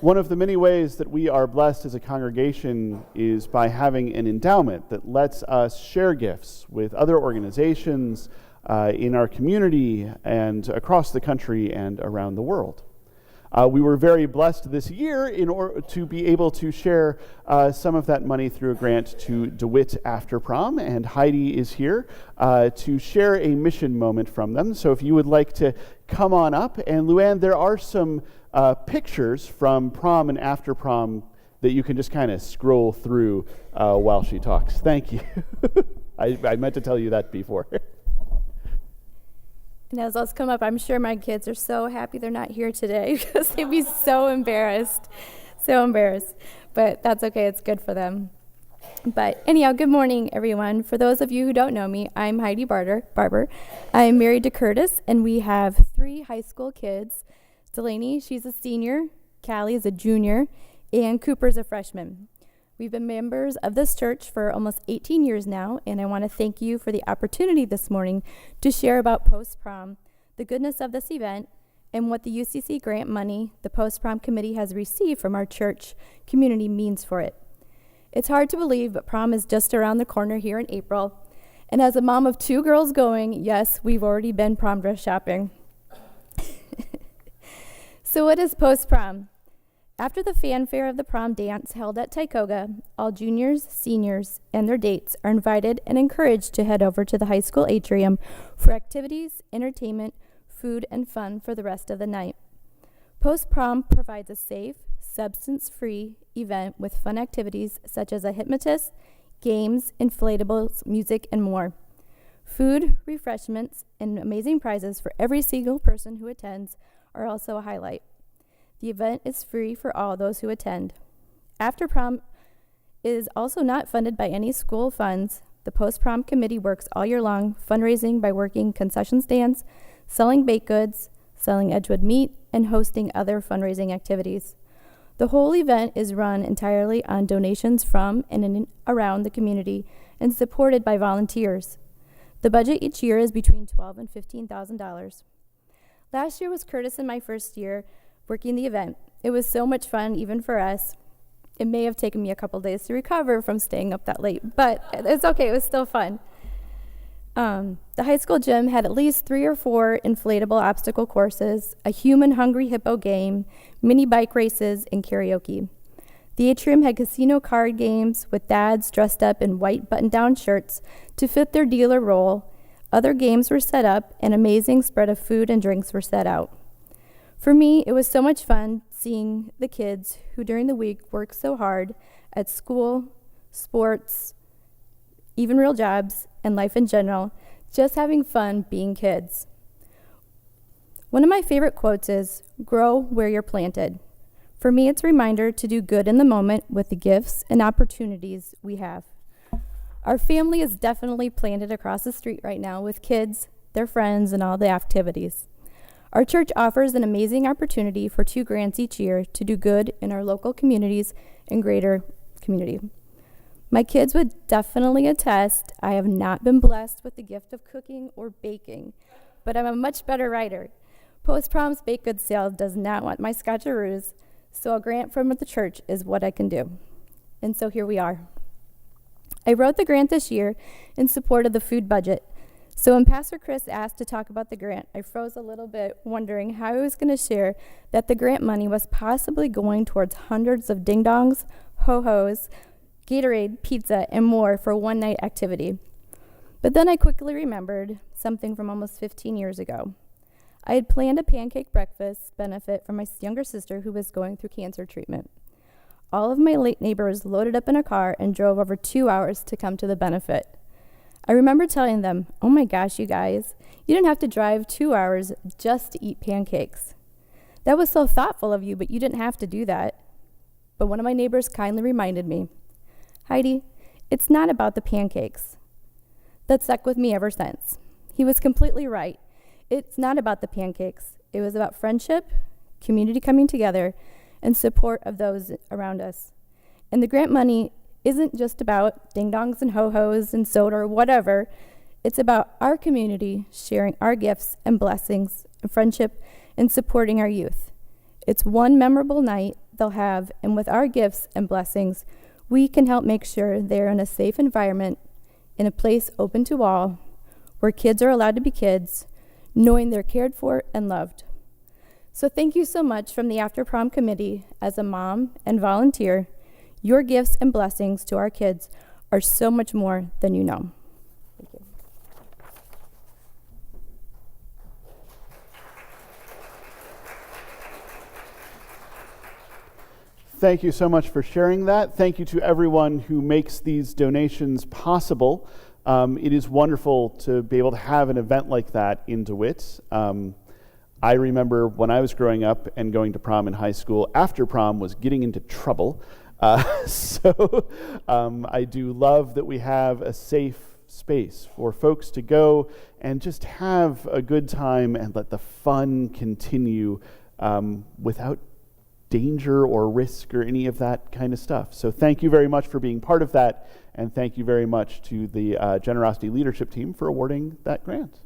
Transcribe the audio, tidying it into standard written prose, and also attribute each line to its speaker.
Speaker 1: One of the many ways that we are blessed as a congregation is by having an endowment that lets us share gifts with other organizations in our community and across the country and around the world. We were very blessed this year in order to be able to share some of that money through a grant to DeWitt After Prom, and Heidi is here to share a mission moment from them. So if you would like to come on up, and Luann, there are some pictures from prom and after prom that you can just kind of scroll through while she talks. Thank you. I meant to tell you that before.
Speaker 2: And as those come up, I'm sure my kids are so happy they're not here today because they'd be so embarrassed. But that's okay, it's good for them. But anyhow, good morning, everyone. For those of you who don't know me, I'm Heidi Barber. I'm married to Curtis, and we have 3 high school kids. Delaney, she's a senior, Callie is a junior, and Cooper's a freshman. We've been members of this church for almost 18 years now, and I want to thank you for the opportunity this morning to share about post-prom, the goodness of this event, and what the UCC grant money the post-prom committee has received from our church community means for it. It's hard to believe, but prom is just around the corner here in April, and as a mom of 2 girls going, yes, we've already been prom dress shopping. So what is post-prom? After the fanfare of the prom dance held at Tycoga, all juniors, seniors, and their dates are invited and encouraged to head over to the high school atrium for activities, entertainment, food, and fun for the rest of the night. Post-prom provides a safe, substance-free event with fun activities such as a hypnotist, games, inflatables, music, and more. Food, refreshments, and amazing prizes for every single person who attends are also a highlight. The event is free for all those who attend. After prom is also not funded by any school funds. The post-prom committee works all year long, fundraising by working concession stands, selling baked goods, selling Edgewood meat, and hosting other fundraising activities. The whole event is run entirely on donations from and in around the community and supported by volunteers. The budget each year is between $12,000 and $15,000. Last year was Curtis and my first year working the event. It was so much fun, even for us. It may have taken me a couple days to recover from staying up that late, but it's okay, it was still fun. The high school gym had at least 3 or 4 inflatable obstacle courses, a human hungry hippo game, mini bike races, and karaoke. The atrium had casino card games with dads dressed up in white button-down shirts to fit their dealer role. Other games were set up, and an amazing spread of food and drinks were set out. For me, it was so much fun seeing the kids who during the week work so hard at school, sports, even real jobs, and life in general, just having fun being kids. One of my favorite quotes is, "Grow where you're planted." For me, it's a reminder to do good in the moment with the gifts and opportunities we have. Our family is definitely planted across the street right now with kids, their friends, and all the activities. Our church offers an amazing opportunity for 2 grants each year to do good in our local communities and greater community. My kids would definitely attest I have not been blessed with the gift of cooking or baking, but I'm a much better writer. Post-prom's baked goods sale does not want my scotcheroos, so a grant from the church is what I can do. And so here we are. I wrote the grant this year in support of the food budget. So when Pastor Chris asked to talk about the grant, I froze a little bit, wondering how I was going to share that the grant money was possibly going towards hundreds of ding-dongs, ho-hos, Gatorade, pizza, and more for one-night activity. But then I quickly remembered something from almost 15 years ago. I had planned a pancake breakfast benefit for my younger sister who was going through cancer treatment. All of my late neighbors loaded up in a car and drove over 2 hours to come to the benefit. I remember telling them, "Oh my gosh, you guys, you didn't have to drive 2 hours just to eat pancakes. That was so thoughtful of you, but you didn't have to do that." But one of my neighbors kindly reminded me, "Heidi, it's not about the pancakes." That stuck with me ever since. He was completely right. It's not about the pancakes. It was about friendship, community coming together, and support of those around us. And the grant money isn't just about ding-dongs and ho-hos and soda or whatever. It's about our community sharing our gifts and blessings and friendship and supporting our youth. It's one memorable night they'll have, and with our gifts and blessings, we can help make sure they're in a safe environment, in a place open to all, where kids are allowed to be kids, knowing they're cared for and loved. So thank you so much from the After Prom Committee. As a mom and volunteer, your gifts and blessings to our kids are so much more than you know. Thank you.
Speaker 1: Thank you so much for sharing that. Thank you to everyone who makes these donations possible. It is wonderful to be able to have an event like that in DeWitt. I remember when I was growing up and going to prom in high school, after prom was getting into trouble. So I do love that we have a safe space for folks to go and just have a good time and let the fun continue without danger or risk or any of that kind of stuff. So thank you very much for being part of that, and thank you very much to the Generosity Leadership Team for awarding that grant.